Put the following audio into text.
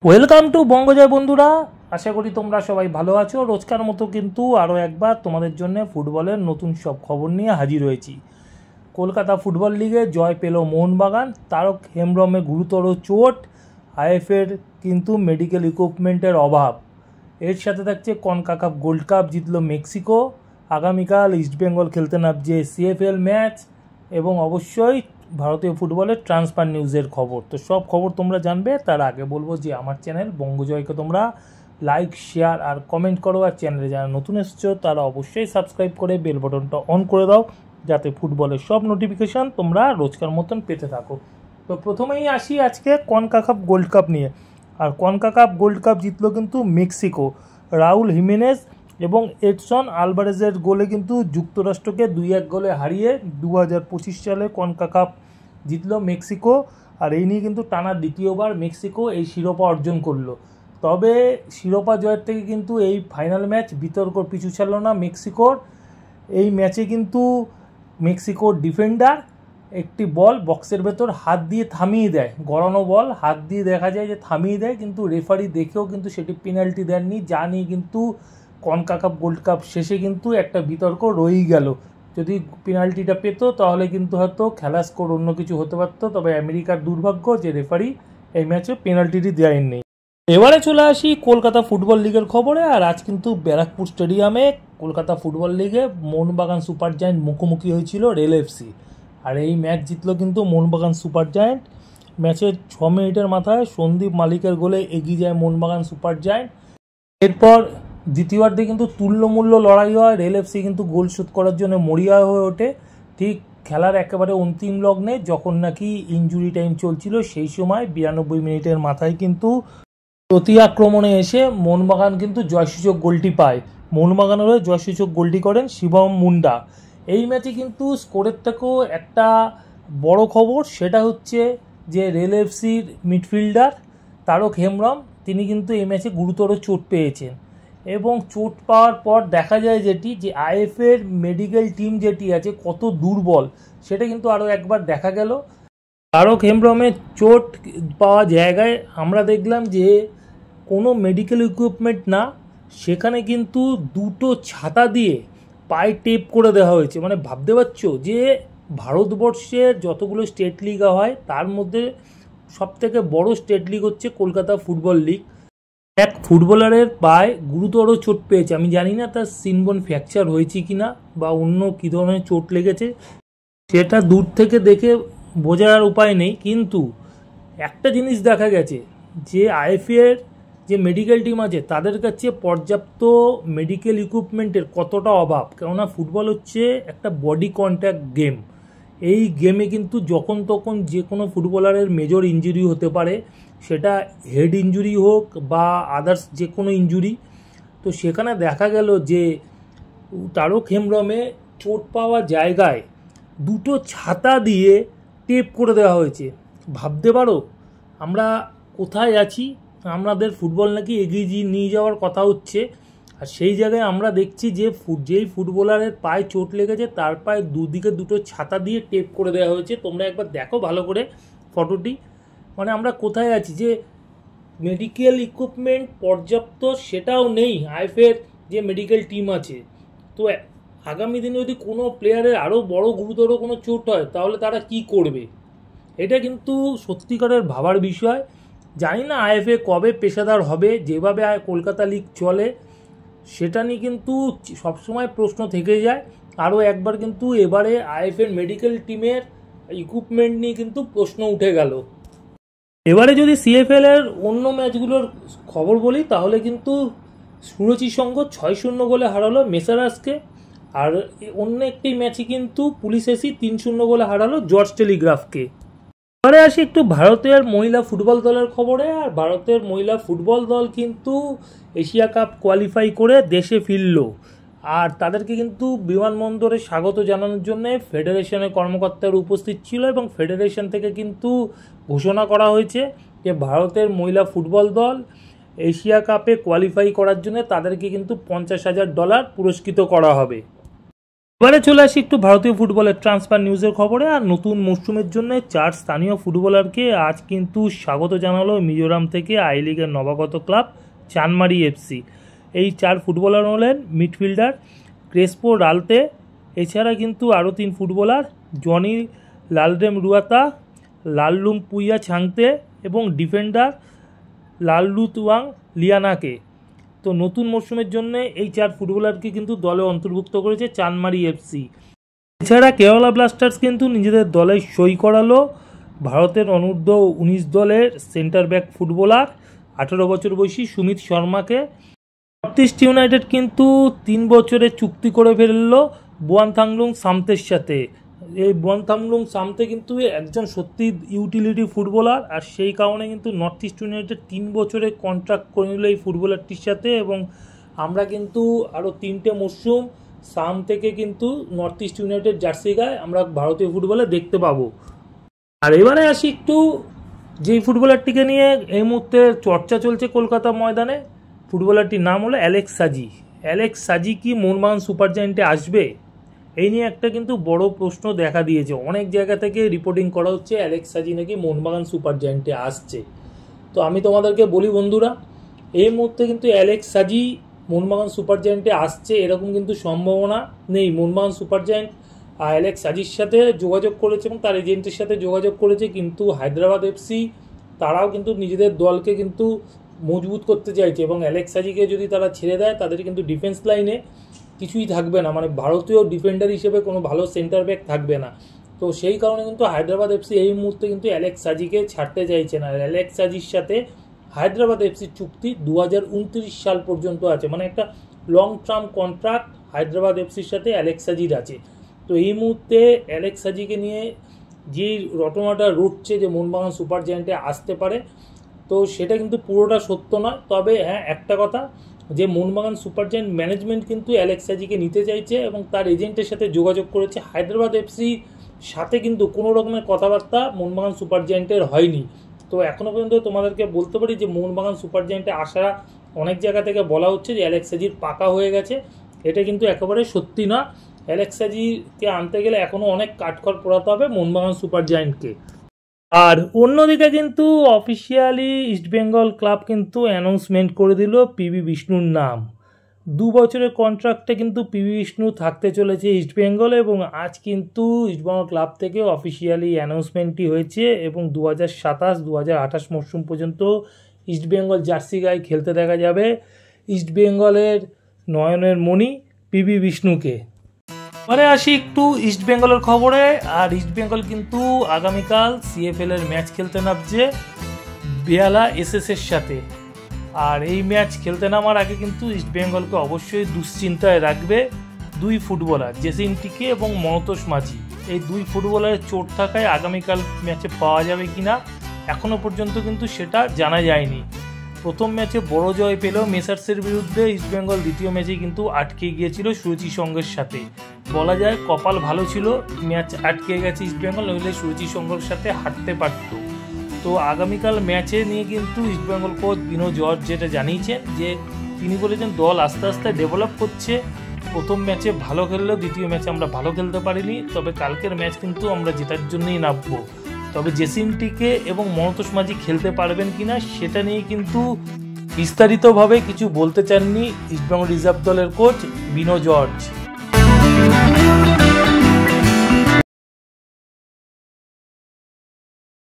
Welcome to বঙ্গজয় বন্ধুরা, আশা করি তোমরা সবাই ভালো আছো। রোজকার মতো কিন্তু আরও একবার তোমাদের জন্য ফুটবলের নতুন সব খবর নিয়ে হাজির হয়েছি। কলকাতা ফুটবল লিগে জয় পেল মোহনবাগান। তারক হেমব্রমে গুরুতর চোট, আইএফের কিন্তু মেডিকেল ইকুইপমেন্টের অভাব। এর সাথে থাকছে কনকাকাপ গোল্ড কাপ জিতল মেক্সিকো। আগামীকাল ইস্টবেঙ্গল খেলতে নামছে সিএফএল ম্যাচ, এবং অবশ্যই ভারতীয় ফুটবলের ট্রান্সফার নিউজের খবর। তো সব খবর তোমরা জানবে। তার আগে বলবো যে আমার চ্যানেল বঙ্গজয়কে তোমরা লাইক, শেয়ার আর কমেন্ট করো। আর চ্যানেলে যারা নতুন এসছো তারা অবশ্যই সাবস্ক্রাইব করে বেল বাটনটা অন করে দাও, যাতে ফুটবলের সব নোটিফিকেশান তোমরা রোজকার মতন পেতে থাকো। তো প্রথমেই আসি আজকে কনকাকাপ গোল্ড কাপ নিয়ে। আর কনকাকাপ গোল্ড কাপ জিতলো কিন্তু মেক্সিকো। রাউল হিমেনেজ এবং এডসন আলভারেজের গোলে কিন্তু যুক্তরাষ্ট্রকে 2-1 গোলে হারিয়ে 2025 সালে কনকাকাপ জিতলো মেক্সিকো। আর এই নিয়ে কিন্তু টানা দ্বিতীয়বার মেক্সিকো এই শিরোপা অর্জন করলো। তবে শিরোপা জয়ের থেকে কিন্তু এই ফাইনাল ম্যাচ বিতর্ক পিছু ছাড়ল না মেক্সিকোর। এই ম্যাচে কিন্তু মেক্সিকোর ডিফেন্ডার একটি বল বক্সের ভেতর হাত দিয়ে থামিয়ে দেয়, গড়ানো বল হাত দিয়ে দেখা যায় যে থামিয়ে দেয়, কিন্তু রেফারি দেখেও কিন্তু সেটি পেনাল্টি দেননি, যা নিয়ে কিন্তু কনকাকাপ গোল্ড কাপ শেষে কিন্তু একটা বিতর্ক রয়েই গেল। যদি পেনাল্টিটা পেত তাহলে কিন্তু হয়তো খেলা স্কোর অন্য কিছু হতে পারত। তবে আমেরিকার দুর্ভাগ্য যে রেফারি এই ম্যাচে পেনাল্টিটি দেয়নি। এবারে চলে আসি কলকাতা ফুটবল লিগের খবরে। আর আজ কিন্তু ব্যারাকপুর স্টেডিয়ামে কলকাতা ফুটবল লিগে মোহনবাগান সুপার জায়েন্ট মুখোমুখি হয়েছিল রেল এফসি। আর এই ম্যাচ জিতলো কিন্তু মোহনবাগান সুপার জায়েন্ট। ম্যাচের 6 মিনিটের মাথায় সন্দীপ মালিকের গোলে এগিয়ে যায় মোহনবাগান সুপার জায়েন্ট। এরপর দ্বিতীয়ার্ধে কিন্তু তুল্যমূল্য লড়াই হয়। রেল এফসি কিন্তু গোল শোধ করার জন্য মরিয়া হয়ে ওঠে। ঠিক খেলার একেবারে অন্তিম লগ্নে যখন নাকি ইনজুরি টাইম চলছিল, সেই সময় 92 মিনিটের মাথায় কিন্তু প্রতি আক্রমণে এসে মোহনবাগান কিন্তু জয়সূচক গোলটি পায়। মোহনবাগানের হয়ে জয়সূচক গোলটি করেন শিবম মুন্ডা। এই ম্যাচে কিন্তু স্কোরের থেকেও একটা বড় খবর, সেটা হচ্ছে যে রেল এফসির মিডফিল্ডার তারক হেমব্রম তিনি কিন্তু এই ম্যাচে গুরুতর চোট পেয়েছেন। এবং চোট পাওয়ার পর দেখা যায় যেটি যে আইএফের মেডিকেল টিম যেটি আছে কত দুর্বল, সেটা কিন্তু আরও একবার দেখা গেল। তারক হেমব্রমের চোট পাওয়া জায়গায় আমরা দেখলাম যে কোনো মেডিকেল ইকুইপমেন্ট না, সেখানে কিন্তু 2টো ছাতা দিয়ে পায়ে টেপ করে দেওয়া হয়েছে। মানে ভাবতে পারছো যে ভারতবর্ষের যতগুলো স্টেট লিগ হয় তার মধ্যে সবথেকে বড় স্টেট লিগ হচ্ছে কলকাতা ফুটবল লিগ। এক ফুটবলারের পায়ে গুরুতর চোট পেয়েছে। আমি জানি না তার সিনবোন ফ্র্যাকচার হয়েছে কিনা বা অন্য কী ধরনের চোট লেগেছে, সেটা দূর থেকে দেখে বোঝার উপায় নেই। কিন্তু একটা জিনিস দেখা গেছে যে আইএফএর যে মেডিকেল টিম আছে তাদের কাছে পর্যাপ্ত মেডিকেল ইকুইপমেন্টের কতটা অভাব। কেননা ফুটবল হচ্ছে একটা বডি কন্ট্যাক্ট গেম। এই গেমে কিন্তু যখন তখন যে কোনো ফুটবলারের মেজর ইনজুরি হতে পারে, সেটা হেড ইনজুরি হোক বা আদার্স যে কোনো ইনজুরি। তো সেখানে দেখা গেল যে তারক হেমব্রমে চোট পাওয়া জায়গায় 2টো ছাতা দিয়ে টেপ করে দেওয়া হয়েছে। ভাবতে পারো আমরা কোথায় আছি। আমাদের ফুটবল নাকি এগিয়ে নিয়ে যাওয়ার কথা হচ্ছে, আর সেই জায়গায় আমরা দেখছি যে যেই ফুটবলারের পায়ে চোট লেগেছে তার পায়ে দুদিকে 2টো ছাতা দিয়ে টেপ করে দেওয়া হয়েছে। তোমরা একবার দেখো ভালো করে ফটোটি। মানে আমরা কোথায় আছি, যে মেডিকেল ইকুইপমেন্ট পর্যাপ্ত সেটাও নেই আইএফের যে মেডিকেল টিম আছে। তো আগামী দিনে যদি কোনো প্লেয়ারের আরও বড় গুরুতর কোনো চোট হয় তাহলে তারা কি করবে, এটা কিন্তু সত্যিকারের ভাবার বিষয়। জানি না আইএফএ কবে পেশাদার হবে। যেভাবে কলকাতা লিগ চলে সেটা নিয়ে কিন্তু সবসময় প্রশ্ন থেকে যায়। আরও একবার কিন্তু এবারে আইএফএর মেডিকেল টিমের ইকুইপমেন্ট নিয়ে কিন্তু প্রশ্ন উঠে গেল। এবারে যদি সিএফএল এর অন্য ম্যাচগুলোর খবর বলি তাহলে কিন্তু সুরুচি সংঘ 6-0 গোলে হারালো মেসারাসকে। আর অন্য একটি ম্যাচে কিন্তু পুলিশ এসি 3-0 গোলে হারালো জর্জ টেলিগ্রাফকে। এবারে আসি একটু ভারতের মহিলা ফুটবল দলের খবরে। আর ভারতের মহিলা ফুটবল দল কিন্তু এশিয়া কাপ কোয়ালিফাই করে দেশে ফিরল। আর তাদেরকে কিন্তু বিমানবন্দরে স্বাগত জানানোর জন্য ফেডারেশনের কর্মকর্তারা উপস্থিত ছিল, এবং ফেডারেশন থেকে কিন্তু ঘোষণা করা হয়েছে যে ভারতের মহিলা ফুটবল দল এশিয়া কাপে কোয়ালিফাই করার জন্য তাদেরকে কিন্তু $50,000 পুরস্কৃত করা হবে। এবারে চলে আসি একটু ভারতীয় ফুটবলের ট্রান্সফার নিউজের খবরে। আর নতুন মরশুমের জন্য 4 স্থানীয় ফুটবলারকে আজ কিন্তু স্বাগত জানালো মিজোরাম থেকে আই লিগের নবাগত ক্লাব চানমারি এফসি। এই 4 ফুটবলার হলেন মিডফিল্ডার ক্রেসপো রালতে, এছাড়া কিন্তু আরও 3 ফুটবলার জনি লালডেম রুয়াতা, লাল্লুম পুইয়া ছাংতে এবং ডিফেন্ডার লাল্লুতুয়াং লিয়ানাকে। তো নতুন মরশুমের জন্য এই 4 ফুটবলারকে কিন্তু দলে অন্তর্ভুক্ত করেছে চানমারি এফসি। এছাড়া কেরালা ব্লাস্টার্স কিন্তু নিজেদের দলে সই করালো ভারতের অনূর্ধ্ব 19 দলের সেন্টার ব্যাক ফুটবলার 18 বছর বয়সী সুমিত শর্মাকে। নর্থ ইস্ট ইউনাইটেড কিন্তু 3 বছরের চুক্তি করে ফেললো বুয়ানথাংলুং সামতের সাথে। এই বুয়ানথাংলুং সামতে কিন্তু একজন সত্যি ইউটিলিটি ফুটবলার, আর সেই কারণে কিন্তু নর্থ ইস্ট ইউনাইটেড 3 বছরের কন্ট্রাক্ট করে নিল এই ফুটবলারটির সাথে। এবং আমরা কিন্তু আরও 3টে মরশুম সাম থেকে কিন্তু নর্থ ইস্ট ইউনাইটেড জার্সি গায়ে আমরা ভারতীয় ফুটবলে দেখতে পাবো। আর এবারে আসি একটু যেই ফুটবলারটিকে নিয়ে এই মুহূর্তে চর্চা চলছে কলকাতা ময়দানে, ফুটবলারটির নাম হলো অ্যালেক্স সাজি। অ্যালেক্স সাজি কি মোহনবাগান সুপার জায়ান্টে আসবে? এই নিয়ে একটা কিন্তু বড় প্রশ্ন দেখা দিয়েছে। অনেক জায়গা থেকে রিপোর্টিং করা হচ্ছে অ্যালেক্স সাজি নাকি মোহনবাগান সুপার জায়ান্টে আসছে। তো আমি তোমাদেরকে বলি বন্ধুরা, এই মুহূর্তে কিন্তু অ্যালেক্স সাজি মোহনবাগান সুপার জায়ান্টে আসছে এরকম কিন্তু সম্ভাবনা নেই। মোহনবাগান সুপার জায়ান্ট অ্যালেক্স সাজির সাথে যোগাযোগ করেছে এবং তার এজেন্টের সাথে যোগাযোগ করেছে, কিন্তু হায়দ্রাবাদ এফসি তারাও কিন্তু নিজেদের দলকে কিন্তু মজবুত করতে চাইছে এবং অ্যালেক্স সাজিকে যদি তারা ছেড়ে দেয় তাদের কিন্তু ডিফেন্স লাইনে কিছুই থাকবে না, মানে ভারতীয় ডিফেন্ডার হিসেবে কোনো ভালো সেন্টার ব্যাক থাকবে না। তো সেই কারণে কিন্তু হায়দ্রাবাদ এফসি এই মুহূর্তে কিন্তু অ্যালেক্স সাজিকে ছাড়তে চাইছে না। অ্যালেক্স সাজির সাথে হায়দ্রাবাদ এফসির চুক্তি 2029 সাল পর্যন্ত আছে, মানে একটা লং টার্ম কন্ট্রাক্ট হায়দ্রাবাদ এফসির সাথে অ্যালেক্স সাজির আছে। তো এই মুহূর্তে অ্যালেক্স সাজিকে নিয়ে যে রটনাটা রটছে যে মোহনবাগান সুপার জায়ান্টে আসতে পারে, তো সেটা কিন্তু পুরোটা সত্য নয়। তবে হ্যাঁ, একটা কথা যে মোহনবাগান সুপার জায়ান্ট ম্যানেজমেন্ট কিন্তু অ্যালেক্স সাজিকে নিতে চাইছে এবং তার এজেন্টের সাথে যোগাযোগ করেছে। হায়দ্রাবাদ এফসির সাথে কিন্তু কোনো রকমের কথাবার্তা মোহনবাগান সুপার জায়ান্টের হয়নি। তো এখনও পর্যন্ত তোমাদেরকে বলতে পারি যে মোহনবাগান সুপার জায়ান্টে আসা অনেক জায়গা থেকে বলা হচ্ছে যে অ্যালেক্স সাজির পাকা হয়ে গেছে, এটা কিন্তু একেবারে সত্যি না। অ্যালেক্স সাজিকে আনতে গেলে এখনও অনেক কাঠখড় পোড়াতে হবে মোহনবাগান সুপার জায়ান্টকে। আর অন্যদিকে কিন্তু অফিসিয়ালি ইস্টবেঙ্গল ক্লাব কিন্তু অ্যানাউন্সমেন্ট করে দিল পিবি বিষ্ণুর নাম। 2 বছরের কন্ট্রাক্টে কিন্তু পিবি বিষ্ণু থাকতে চলেছে ইস্টবেঙ্গলে এবং আজ কিন্তু ইস্টবেঙ্গল ক্লাব থেকে অফিসিয়ালি অ্যানাউন্সমেন্টটি হয়েছে এবং 2027-2028 মরশুম পর্যন্ত ইস্টবেঙ্গল জার্সি গায়ে খেলতে দেখা যাবে ইস্টবেঙ্গলের নয়নের মণি পিবি বিষ্ণুকে। এবারে আসি একটু ইস্টবেঙ্গলের খবরে। আর ইস্টবেঙ্গল কিন্তু আগামীকাল সিএফএল এর ম্যাচ খেলতে নামছে বেহালা এসএসের সাথে। আর এই ম্যাচ খেলতে নামার আগে কিন্তু ইস্টবেঙ্গলকে অবশ্যই দুশ্চিন্তায় রাখবে 2 ফুটবলার জেসিন টিকে এবং মনতোষ মাঝি। এই 2 ফুটবলারের চোট থাকায় আগামীকাল ম্যাচে পাওয়া যাবে কিনা এখনও পর্যন্ত কিন্তু সেটা জানা যায়নি। প্রথম ম্যাচে বড় জয় পেল মেসার্সের বিরুদ্ধে ইস্টবেঙ্গল, দ্বিতীয় ম্যাচে কিন্তু আটকে গিয়েছিল সুরুচি সংঘের সাথে। বলা যায় কপাল ভালো ছিল, ম্যাচ আটকে গেছে ইস্টবেঙ্গল, নইলে সুরুচি সংঘের সাথে হারতে পারত। তো আগামীকাল ম্যাচে নিয়ে কিন্তু ইস্টবেঙ্গল কোচ বিনো জর্জ যেটা জানিয়েছেন যে তিনি বলেছেন দল আস্তে আস্তে ডেভেলপ করছে। প্রথম ম্যাচে ভালো খেললেও দ্বিতীয় ম্যাচে আমরা ভালো খেলতে পারিনি, তবে কালকের ম্যাচ কিন্তু আমরা জেতার জন্যই নামবো। তবে জেসিনটিকে এবং মনতোষ মাঝি খেলতে পারবেন কিনা সেটা নিয়ে কিন্তু বিস্তারিতভাবে কিছু বলতে চাননি ইস্টবেঙ্গল রিজার্ভ দলের কোচ বিনো জর্জ।